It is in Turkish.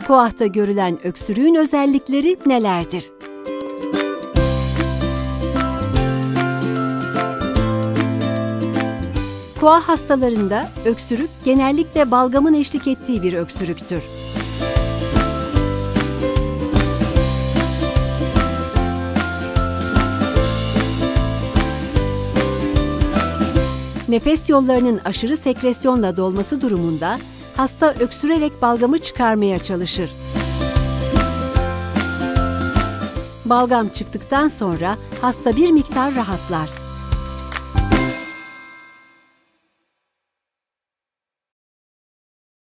KOAH'ta görülen öksürüğün özellikleri nelerdir? KOAH hastalarında öksürük genellikle balgamın eşlik ettiği bir öksürüktür. Nefes yollarının aşırı sekresyonla dolması durumunda hasta öksürerek balgamı çıkarmaya çalışır. Balgam çıktıktan sonra hasta bir miktar rahatlar.